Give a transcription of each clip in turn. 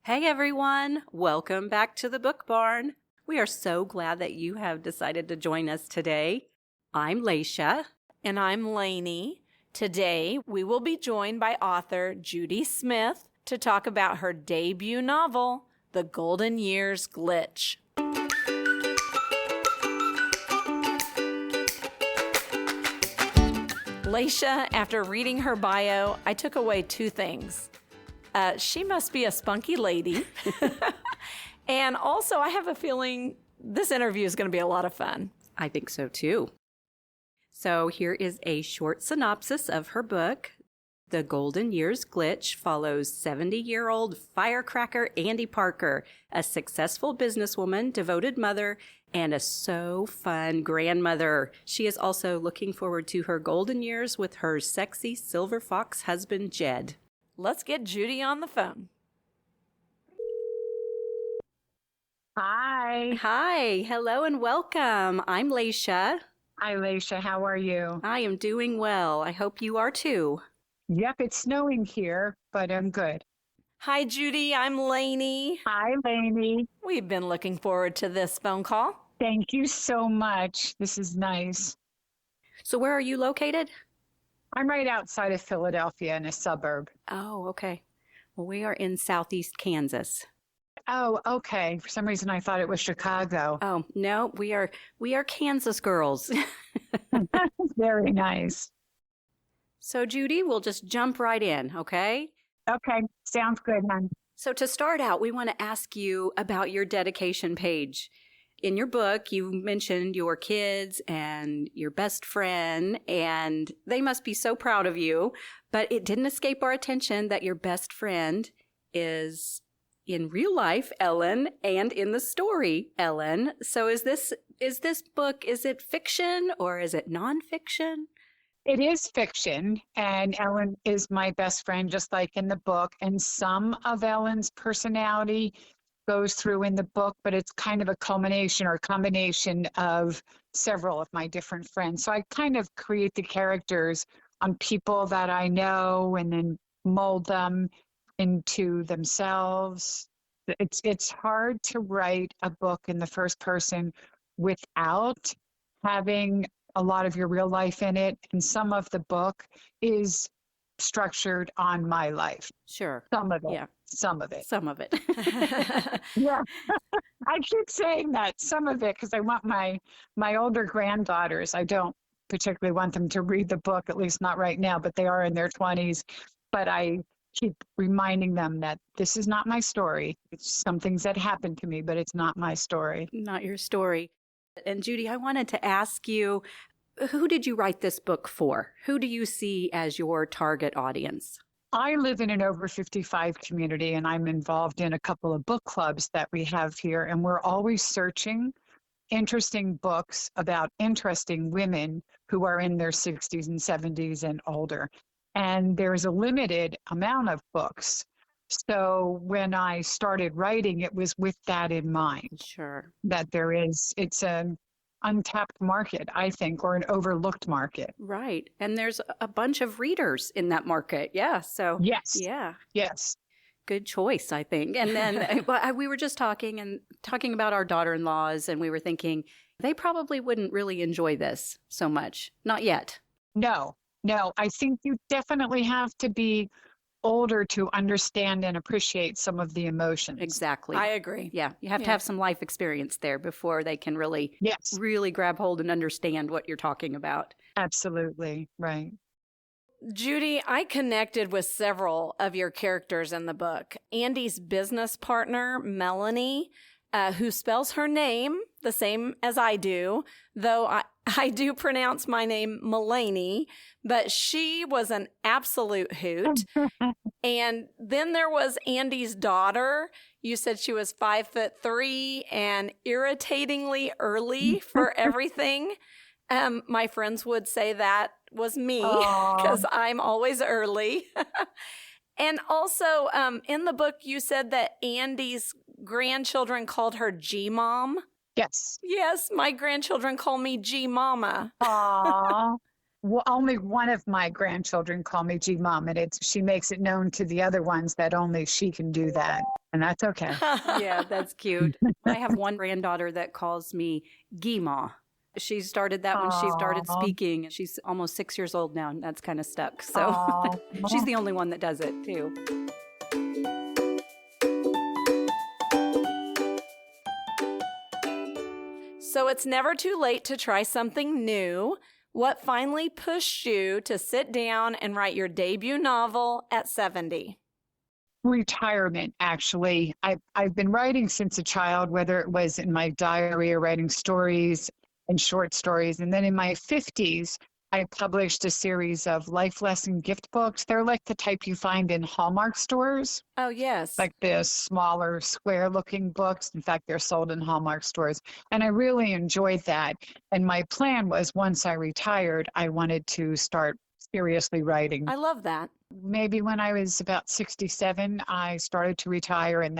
Hey everyone, welcome back to the Book Barn. We are so glad that you have decided to join us today. I'm Lasha. And I'm Lanie. Today, we will be joined by author Judy Smith to talk about her debut novel, The Golden Years Glitch. Lasha, after reading her bio, I took away two things. She must be a spunky lady. And also, I have a feeling this interview is going to be a lot of fun. I think so too. So here is a short synopsis of her book. The Golden Years Glitch follows 70-year-old firecracker Andy Parker, a successful businesswoman, devoted mother, and a so fun grandmother. She is also looking forward to her golden years with her sexy silver fox husband, Jed. Let's get Judy on the phone. Hi. Hi, hello and welcome. I'm Lasha. Hi, Lasha. How are you? I am doing well. I hope you are too. Yep, it's snowing here, but I'm good. Hi, Judy. I'm Lanie. Hi, Lanie. We've been looking forward to this phone call. Thank you so much. This is nice. So where are you located? I'm right outside of Philadelphia in a suburb. Oh, okay. Well, we are in southeast Kansas. Oh, okay. For some reason, I thought it was Chicago. Oh, no, we are Kansas girls. Very nice. So, Judy, we'll just jump right in, okay? Okay, sounds good, hon. So to start out, we want to ask you about your dedication page. In your book, you mentioned your kids and your best friend, and they must be so proud of you. But it didn't escape our attention that your best friend is, in real life, Ellen, and in the story, Ellen. So is this book, is it fiction or is it nonfiction? It is fiction, and Ellen is my best friend, just like in the book. And some of Ellen's personality goes through in the book, but it's kind of a culmination or combination of several of my different friends. So I kind of create the characters on people that I know and then mold them into themselves. It's hard to write a book in the first person without having a lot of your real life in it, and some of the book is structured on my life. Sure. Some of it. Yeah. Some of it. Some of it. Yeah. I keep saying that, some of it, because I want my older granddaughters, I don't particularly want them to read the book, at least not right now, but they are in their 20s. But I keep reminding them that this is not my story. It's some things that happened to me, but it's not my story. Not your story. And Judy, I wanted to ask you, who did you write this book for? Who do you see as your target audience? I live in an over 55 community, and I'm involved in a couple of book clubs that we have here. And we're always searching interesting books about interesting women who are in their 60s and 70s and older. And there's a limited amount of books. So when I started writing, it was with that in mind. Sure. That it's an untapped market, I think, or an overlooked market. Right. And there's a bunch of readers in that market. Yeah. So, yes. Yeah. Yes. Good choice, I think. And then we were just talking about our daughter-in-laws, and we were thinking they probably wouldn't really enjoy this so much. Not yet. No. I think you definitely have to be older to understand and appreciate some of the emotions. Exactly. I agree. Yeah. You have to have some life experience there before they can really grab hold and understand what you're talking about. Absolutely. Right. Judy, I connected with several of your characters in the book. Andy's business partner, Melanie, who spells her name the same as I do, though I do pronounce my name Mulaney, but she was an absolute hoot. And then there was Andy's daughter. You said she was 5'3" and irritatingly early for everything. My friends would say that was me because I'm always early. And also in the book, you said that Andy's grandchildren called her G-Mom. Yes. Yes, my grandchildren call me G-Mama. Aww. Well, only one of my grandchildren call me G-Mom, and she makes it known to the other ones that only she can do that. and that's okay. Yeah, that's cute. I have one granddaughter that calls me Gima. She started that when she started Aw. speaking. She's almost 6 years old now, and that's kind of stuck. So Aw. she's the only one that does it, too. So it's never too late to try something new. What finally pushed you to sit down and write your debut novel at 70? Retirement, actually. I've been writing since a child, whether it was in my diary or writing stories and short stories. And then in my 50s, I published a series of life lesson gift books. They're like the type you find in Hallmark stores, Oh, yes. like the smaller, square looking books. In fact, they're sold in Hallmark stores. And I really enjoyed that. And my plan was once I retired, I wanted to start seriously writing. I love that. Maybe when I was about 67, I started to retire, and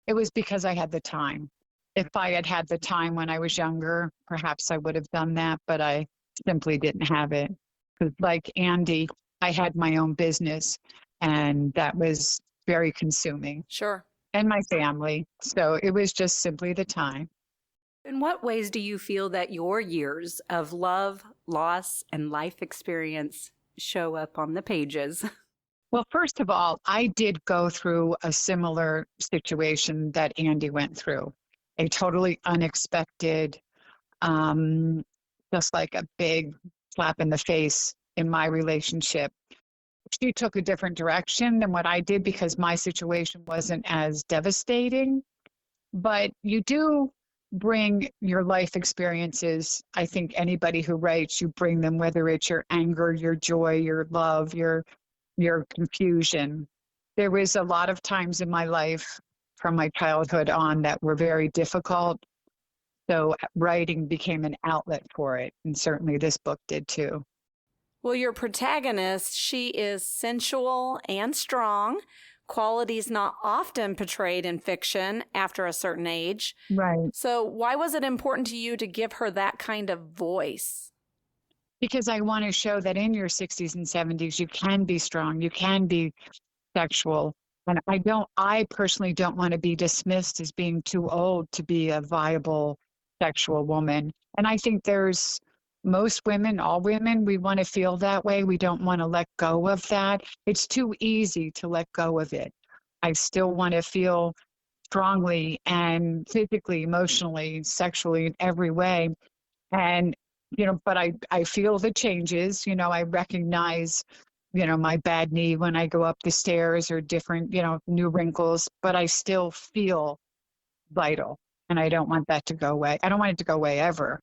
it was because I had the time. If I had had the time when I was younger, perhaps I would have done that, but I simply didn't have it. Because like Andy, I had my own business, and that was very consuming, Sure. and my family. So it was just simply the time. In what ways do you feel that your years of love, loss, and life experience show up on the pages? Well, first of all, I did go through a similar situation that Andy went through, a totally unexpected, just like a big slap in the face in my relationship. She took a different direction than what I did because my situation wasn't as devastating. But you do bring your life experiences. I think anybody who writes, you bring them, whether it's your anger, your joy, your love, your confusion. There was a lot of times in my life from my childhood on that were very difficult. So writing became an outlet for it. And certainly this book did too. Well, your protagonist, she is sensual and strong, qualities not often portrayed in fiction after a certain age. Right. So why was it important to you to give her that kind of voice? Because I want to show that in your 60s and 70s, you can be strong, you can be sexual. And I personally don't want to be dismissed as being too old to be a viable sexual woman. And I think most women, all women, we want to feel that way. We don't want to let go of that. It's too easy to let go of it. I still want to feel strongly and physically, emotionally, sexually, in every way. And but I feel the changes. I recognize, my bad knee when I go up the stairs or different, new wrinkles, but I still feel vital. And I don't want that to go away. I don't want it to go away ever.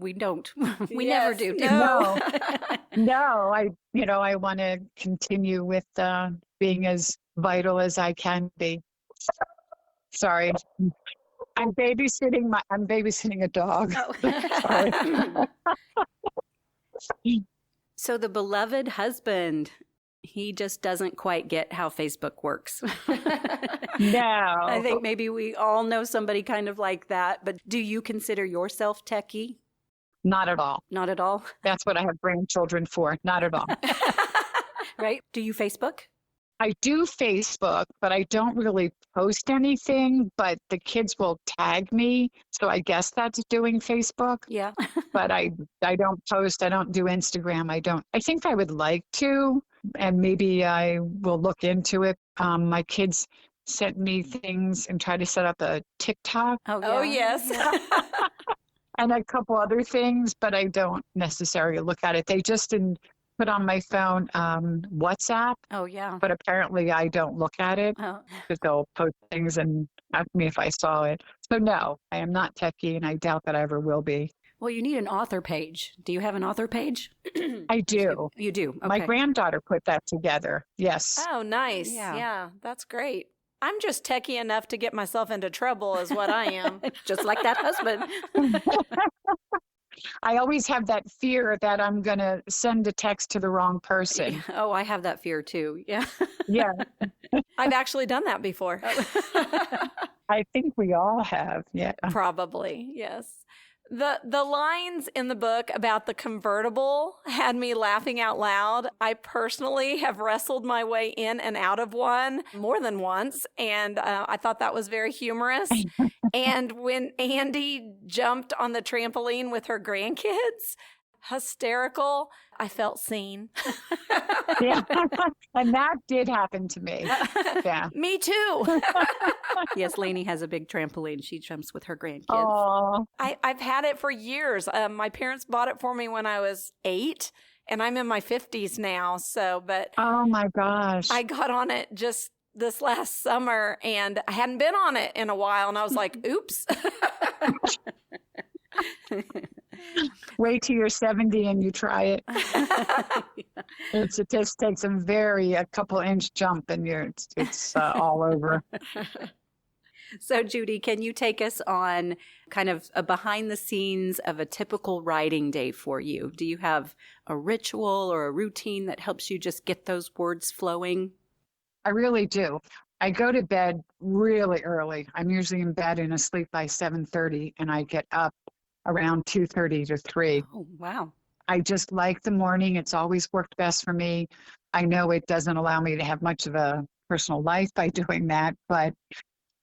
We don't. We Yes, never do. no. No, I want to continue with being as vital as I can be. Sorry. I'm babysitting a dog. Oh. So the beloved husband, he just doesn't quite get how Facebook works. No. I think maybe we all know somebody kind of like that, but do you consider yourself techie? Not at all. Not at all? That's what I have grandchildren for. Not at all. Right? Do you Facebook? I do Facebook, but I don't really post anything, but the kids will tag me. So I guess that's doing Facebook. Yeah. But I don't post. I don't do Instagram. I think I would like to, and maybe I will look into it. My kids sent me things and try to set up a TikTok Oh, yes. and a couple other things, but I don't necessarily look at it. They just didn't put on my phone WhatsApp, Oh, yeah. but apparently I don't look at it Oh. because they'll post things and ask me if I saw it. So no, I am not techie, and I doubt that I ever will be. Well, you need an author page. Do you have an author page? I do. You do. Okay. My granddaughter put that together. Yes. Oh, nice. Yeah. Yeah, that's great. I'm just techie enough to get myself into trouble is what I am. Just like that husband. I always have that fear that I'm going to send a text to the wrong person. Oh, I have that fear too. Yeah. Yeah, I've actually done that before. I think we all have. Yeah. Probably, yes. The lines in the book about the convertible had me laughing out loud. I personally have wrestled my way in and out of one more than once, and I thought that was very humorous. And when Andy jumped on the trampoline with her grandkids, hysterical. I felt seen. Yeah. And that did happen to me. Yeah. Me too. Yes, Lanie has a big trampoline. She jumps with her grandkids. Oh, I've had it for years. My parents bought it for me when I was 8, and I'm in my 50s now. But oh my gosh. I got on it just this last summer, and I hadn't been on it in a while, and I was like, oops. Wait till you're 70 and you try it. It just takes a couple inch jump and it's all over. So, Judy, can you take us on kind of a behind the scenes of a typical writing day for you? Do you have a ritual or a routine that helps you just get those words flowing? I really do. I go to bed really early. I'm usually in bed and asleep by 7:30, and I get up around 2:30 to 3. Oh, wow. I just like the morning. It's always worked best for me. I know it doesn't allow me to have much of a personal life by doing that, but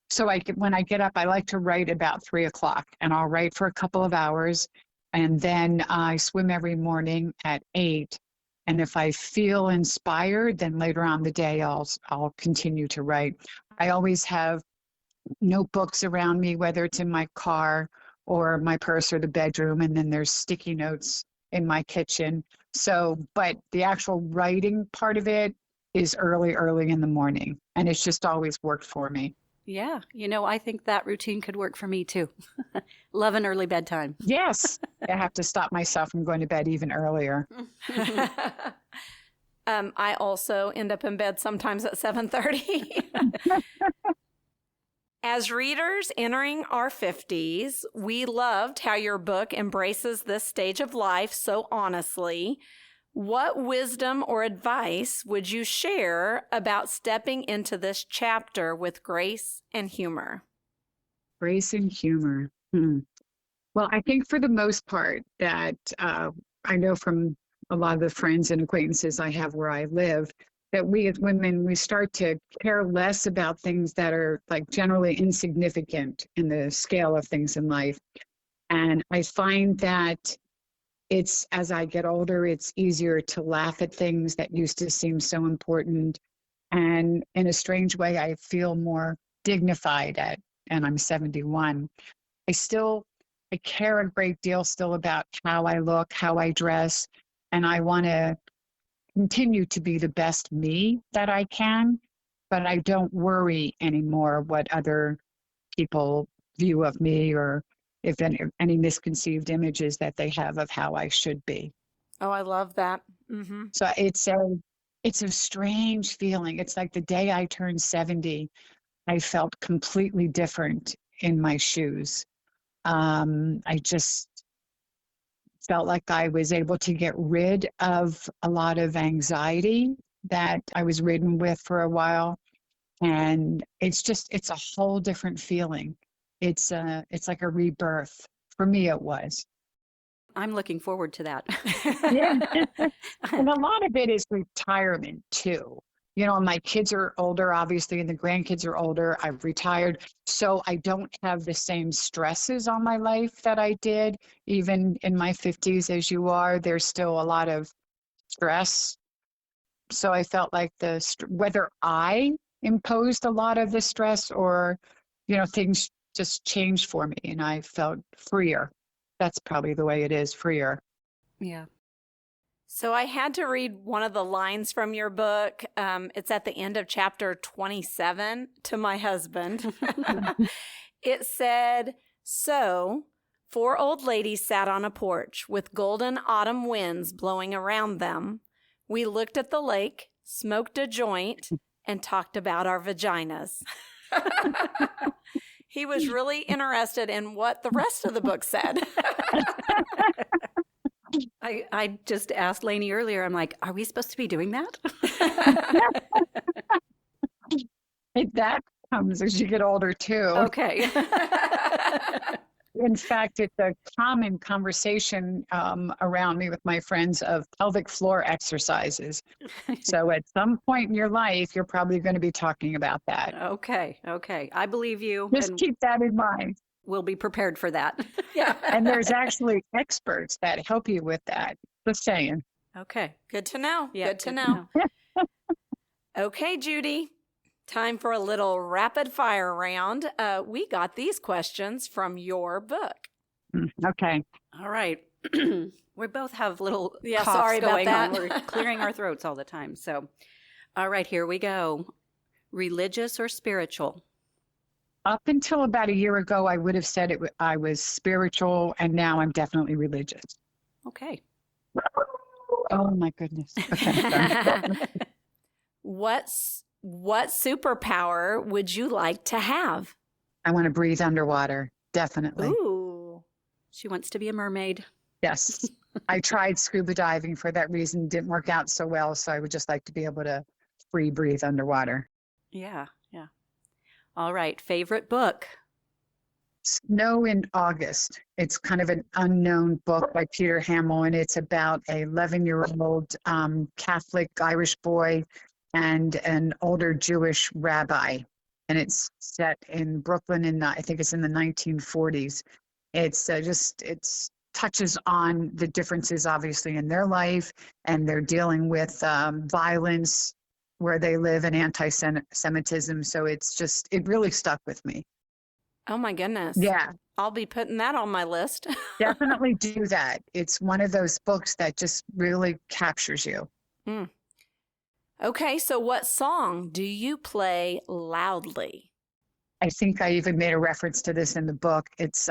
so when I get up, I like to write about 3 o'clock, and I'll write for a couple of hours, and then I swim every morning at 8. And if I feel inspired, then later on the day, I'll continue to write. I always have notebooks around me, whether it's in my car or my purse or the bedroom, and then there's sticky notes in my kitchen. So, but the actual writing part of it is early in the morning, and it's just always worked for me. Yeah. I think that routine could work for me too. Love an early bedtime. Yes. I have to stop myself from going to bed even earlier. I also end up in bed sometimes at 7:30. As readers entering our 50s, we loved how your book embraces this stage of life so honestly. What wisdom or advice would you share about stepping into this chapter with grace and humor? Grace and humor. Well, I think for the most part that I know from a lot of the friends and acquaintances I have where I live, that we as women, we start to care less about things that are like generally insignificant in the scale of things in life. And I find that as I get older, it's easier to laugh at things that used to seem so important. And in a strange way, I feel more dignified and I'm 71. I care a great deal still about how I look, how I dress, and I want to continue to be the best me that I can, but I don't worry anymore what other people view of me or if any misconceived images that they have of how I should be. Oh, I love that. Mm-hmm. So it's a strange feeling. It's like the day I turned 70, I felt completely different in my shoes. I just felt like I was able to get rid of a lot of anxiety that I was ridden with for a while. And it's a whole different feeling. It's like a rebirth. For me, it was. I'm looking forward to that. Yeah. And a lot of it is retirement too. My kids are older, obviously, and the grandkids are older. I've retired. So I don't have the same stresses on my life that I did. Even in my 50s, as you are, there's still a lot of stress. So I felt like whether I imposed a lot of the stress or, things just changed for me and I felt freer. That's probably the way it is, freer. Yeah. So I had to read one of the lines from your book. It's at the end of chapter 27 to my husband. It said, "So 4 old ladies sat on a porch with golden autumn winds blowing around them. We looked at the lake, smoked a joint, and talked about our vaginas." He was really interested in what the rest of the book said. I just asked Lanie earlier, I'm like, are we supposed to be doing that? That comes as you get older too. Okay. In fact, it's a common conversation around me with my friends of pelvic floor exercises. So at some point in your life, you're probably going to be talking about that. Okay. I believe you. Just and keep that in mind. we'll be prepared for that. Yeah. And there's actually experts that help you with that. Just saying. Okay. Good to know. Yeah, Good to know. Okay, Judy. Time for a little rapid fire round. We got these questions from your book. Okay. All right. We both have little coughs sorry about going that. on. We're clearing our throats all the time. So, all right, here we go. Religious or spiritual? Up until about a year ago, I would have said I was spiritual, and now I'm definitely religious. Okay. Oh my goodness. Okay. What superpower would you like to have? I want to breathe underwater. Definitely. Ooh. She wants to be a mermaid. Yes. I tried scuba diving for that reason. Didn't work out so well. So I would just like to be able to free breathe underwater. Yeah. All right. Favorite book? Snow in August. It's kind of an unknown book by Peter Hamill, and it's about a 11-year-old Catholic Irish boy and an older Jewish rabbi. And it's set in Brooklyn I think it's in the 1940s. It's touches on the differences, obviously, in their life, and they're dealing with violence where they live and anti-Semitism. So it really stuck with me. Oh my goodness. Yeah, I'll be putting that on my list. definitely do that. It's one of those books that just really captures you. Okay, so what song do you play loudly? I think I even made a reference to this in the book. It's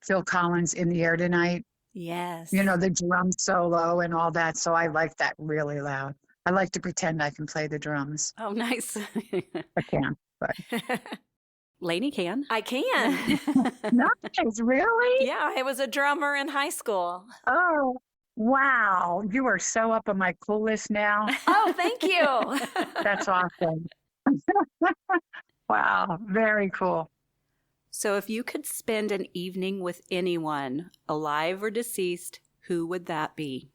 Phil Collins' In the Air Tonight. Yes. You know, the drum solo and all that. So I like that really loud. I like to pretend I can play the drums. Oh, nice. I can't, but Lanie can. I can. nice, really? Yeah, I was a drummer in high school. Oh, wow. You are so up on my cool list now. Oh, thank you. That's awesome. Wow, very cool. So if you could spend an evening with anyone, alive or deceased, who would that be?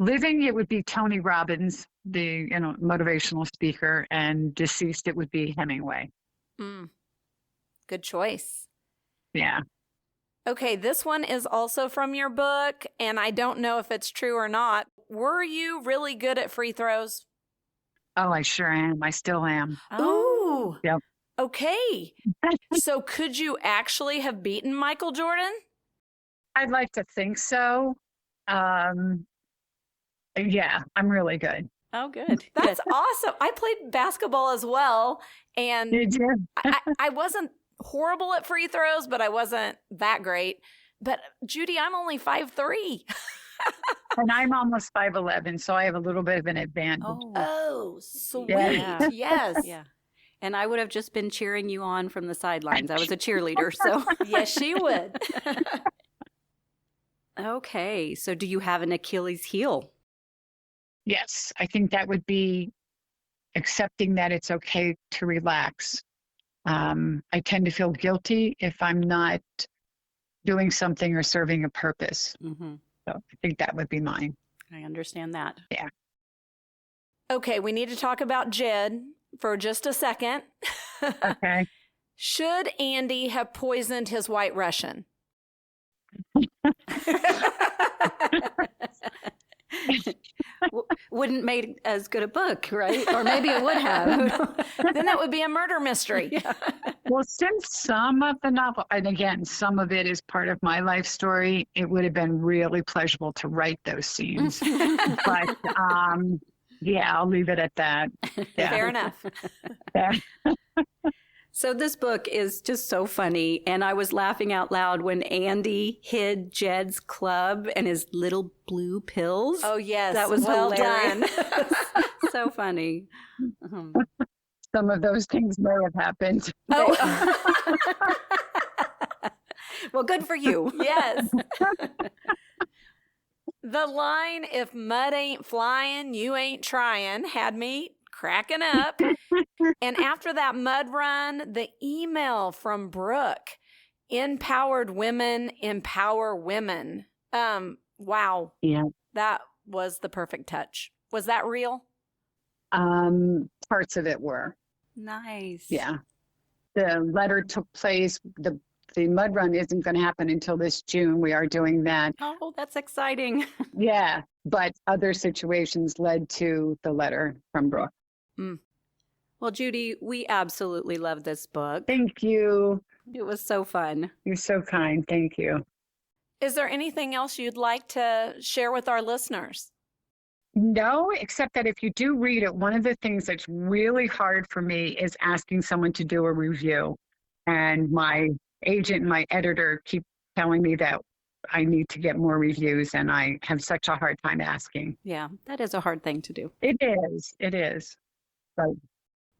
Living, it would be Tony Robbins, the motivational speaker, and deceased, it would be Hemingway. Good choice. Yeah. Okay, this one is also from your book, and I don't know if it's true or not. Were you really good at free throws? Oh, I sure am. I still am. Ooh. Yep. Okay. So could you actually have beaten Michael Jordan? I'd like to think so. Yeah, I'm really good. Oh, good. That's awesome. I played basketball as well, and Did you? I wasn't horrible at free throws, but I wasn't that great. But Judy, I'm only 5'3". And I'm almost 5'11", so I have a little bit of an advantage. Oh, sweet. Yeah. Yes. Yeah. And I would have just been cheering you on from the sidelines. I was a cheerleader, so. Yes, she would. Okay. So do you have an Achilles heel? Yes, I think that would be accepting that it's okay to relax. I tend to feel guilty if I'm not doing something or serving a purpose. Mm-hmm. So I think that would be mine. I understand that. Yeah. Okay, we need to talk about Jed for just a second. Okay. Should Andy have poisoned his White Russian? Wouldn't make as good a book, right? Or maybe it would have. Then that would be a murder mystery. Yeah. Well, since some of the novel, and again, some of it is part of my life story, it would have been really pleasurable to write those scenes. But yeah, I'll leave it at that. Yeah. Fair enough. Yeah. So this book is just so funny. And I was laughing out loud when Andy hid Jed's club and his little blue pills. Oh, yes. That was well hilarious. done. So funny. Some of those things may have happened. Oh. Well, good for you. Yes. The line, "If mud ain't flying, you ain't trying," had me cracking up. And after that mud run, the email from Brooke, Empowered women empower women. Wow. Yeah. That was the perfect touch. Was that real? Parts of it were. Nice. Yeah. The letter took place. The mud run isn't going to happen until this June. We are doing that. Oh, that's exciting. Yeah. But other situations led to the letter from Brooke. Well, Judy, we absolutely love this book. Thank you. It was so fun. You're so kind. Thank you. Is there anything else you'd like to share with our listeners? No, except that if you do read it, one of the things that's really hard for me is asking someone to do a review. And my agent and my editor keep telling me that I need to get more reviews, and I have such a hard time asking. Yeah, that is a hard thing to do. It is. It is. But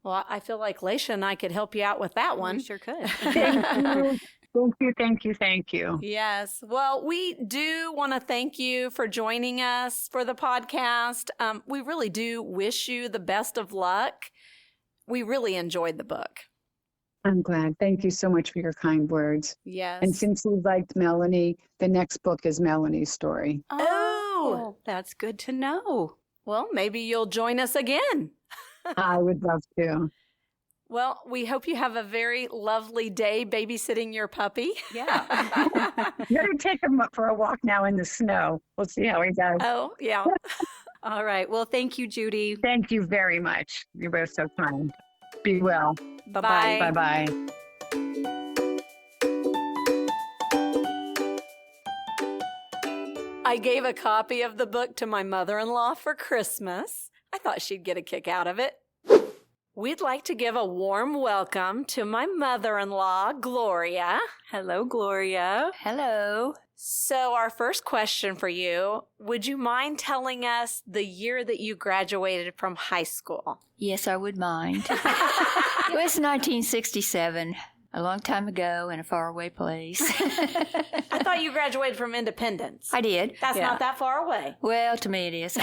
Well, I feel like Lasha and I could help you out with that one. We sure could. Thank you. Yes. Well, we do want to thank you for joining us for the podcast. We really do wish you the best of luck. We really enjoyed the book. I'm glad. Thank you so much for your kind words. Yes. And since you liked Melanie, the next book is Melanie's story. Oh, that's good to know. Well, maybe you'll join us again. I would love to. Well, we hope you have a very lovely day babysitting your puppy. Yeah. I'm going to take him for a walk now in the snow. We'll see how he does. Oh, yeah. All right. Well, thank you, Judy. Thank you very much. You're both so kind. Be well. Bye-bye. Bye-bye. I gave a copy of the book to my mother-in-law for Christmas. I thought she'd get a kick out of it. We'd like to give a warm welcome to my mother-in-law, Gloria. Hello, Gloria. Hello. So our first question for you, would you mind telling us the year that you graduated from high school? Yes, I would mind. It was 1967, a long time ago in a faraway place. I thought you graduated from Independence. I did. That's Yeah. not that far away. Well, to me it is.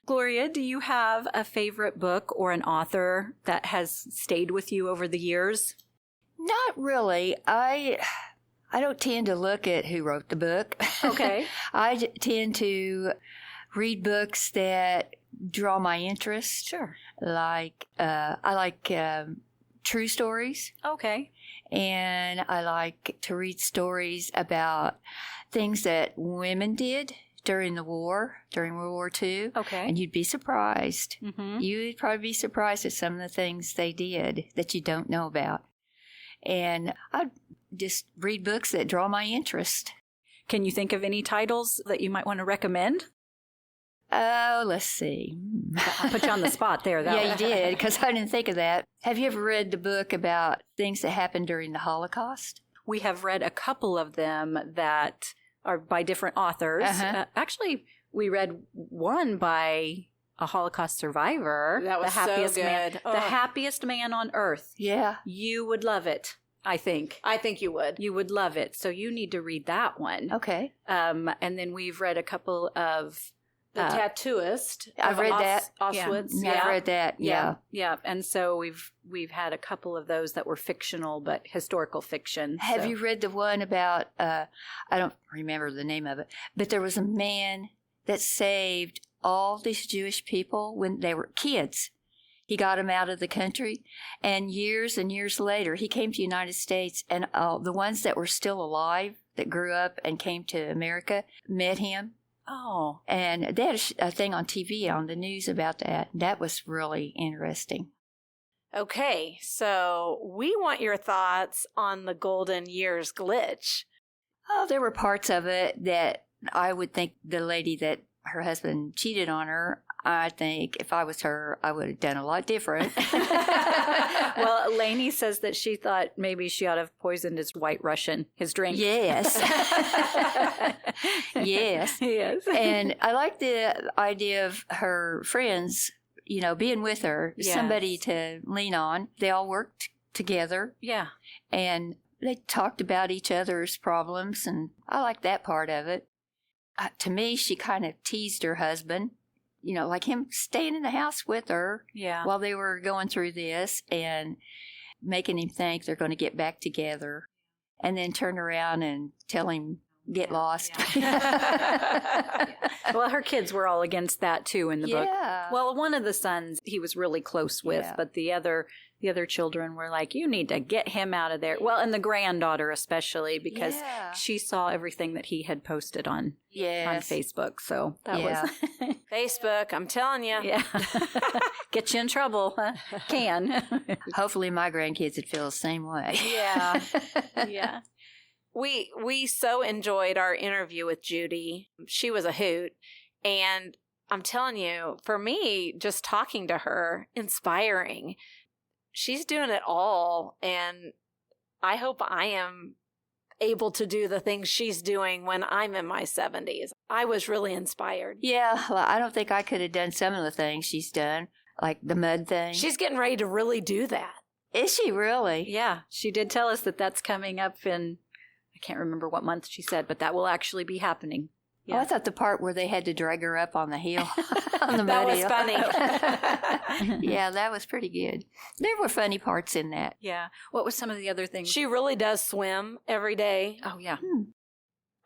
Gloria, do you have a favorite book or an author that has stayed with you over the years? Not really. I don't tend to look at who wrote the book. Okay. Tend to read books that draw my interest. Sure. Like, I like true stories. Okay. And I like to read stories about things that women did during the war, during World War II. Okay. And you'd be surprised. Mm-hmm. You'd probably be surprised at some of the things they did that you don't know about. And I just read books that draw my interest. Can you think of any titles that you might want to recommend? Oh, let's see. I put you on the spot there, though. Yeah, you did, because I didn't think of that. Have you ever read the book about things that happened during the Holocaust? We have read a couple of them that are by different authors. Uh-huh. Actually, we read one by a Holocaust survivor. That was the happiest so man, good. The happiest man on earth. Yeah. You would love it, I think. I think you would. You would love it. So you need to read that one. Okay. And then we've read a couple of The Tattooist. I've of read that. Auschwitz. Yeah, I've read that. Yeah. Yeah. And so we've had a couple of those that were fictional, but historical fiction. Have So- you read the one about, I don't remember the name of it, but there was a man that saved all these Jewish people when they were kids. He got them out of the country, and years later, he came to the United States, and the ones that were still alive that grew up and came to America met him. Oh, And they had a thing on TV, on the news about that. That was really interesting. Okay, so we want your thoughts on the Golden Years glitch. Oh, there were parts of it that I would think the lady that her husband cheated on her, I think if I was her, I would have done a lot different. well, Lanie says that she thought maybe she ought to have poisoned his White Russian, his drink. Yes. Yes. Yes. And I like the idea of her friends, being with her, Yes. somebody to lean on. They all worked together Yeah. and they talked about each other's problems, and I like that part of it. To me, she kind of teased her husband, like him staying in the house with her Yeah. while they were going through this. And making him think they're going to get back together, and then turn around and tell him, get lost. Well, her kids were all against that too in the book. Yeah. Well, one of the sons he was really close with, Yeah. but the other children were like, you need to get him out of there. Well, and the granddaughter especially, because Yeah. she saw everything that he had posted on Yes. Facebook. So that Yeah. was Facebook, I'm telling you. yeah. Get you in trouble. Huh? Can. Hopefully my grandkids would feel the same way. Yeah. Yeah. We so enjoyed our interview with Judy. She was a hoot. And I'm telling you, for me, just talking to her, inspiring. She's doing it all. And I hope I am able to do the things she's doing when I'm in my 70s. I was really inspired. Yeah, well, I don't think I could have done some of the things she's done, like the mud thing. She's getting ready to really do that. Is she really? Yeah. She did tell us that that's coming up in, I can't remember what month she said, but that will actually be happening. Oh, I thought the part where they had to drag her up on the hill, on the That mud was hill. funny. Yeah, that was pretty good. There were funny parts in that. Yeah. What was some of the other things? She really does swim every day. Oh, yeah.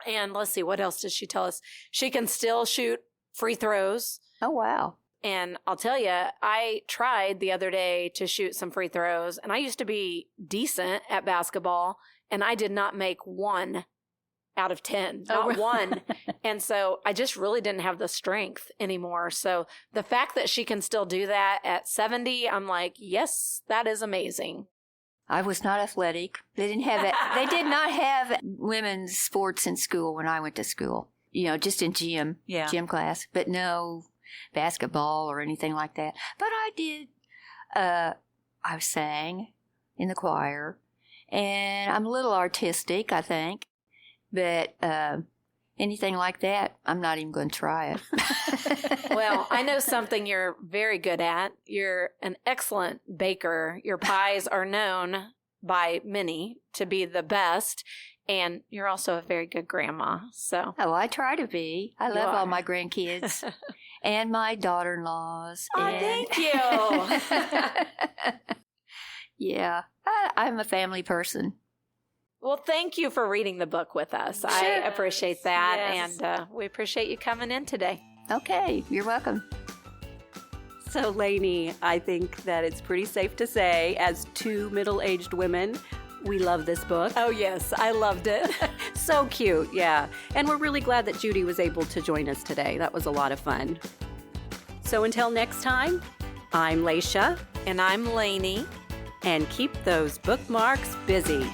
And let's see, what else does she tell us? She can still shoot free throws. Oh, wow. And I'll tell you, I tried the other day to shoot some free throws, and I used to be decent at basketball, and I did not make 1 out of 10, not really? 1. And so I just really didn't have the strength anymore. So the fact that she can still do that at 70, I'm like, yes, that is amazing. I was not athletic. They didn't have it. They did not have women's sports in school when I went to school. You know, just in gym class, but no basketball or anything like that. But I did. I sang in the choir, and I'm a little artistic, I think. But anything like that, I'm not even going to try it. Well, I know something you're very good at. You're an excellent baker. Your pies are known by many to be the best. And you're also a very good grandma. So, Oh, I try to be. I You love all are. my grandkids and my daughter-in-laws. oh, and thank you. Yeah, I'm a family person. Well, thank you for reading the book with us. I Sure. appreciate that. Yes. And we appreciate you coming in today. Okay, you're welcome. So, Lanie, I think that it's pretty safe to say, as two middle-aged women, we love this book. Oh, yes. I loved it. So cute, yeah. And we're really glad that Judy was able to join us today. That was a lot of fun. So until next time, I'm Lasha, And I'm Lanie. and keep those bookmarks busy.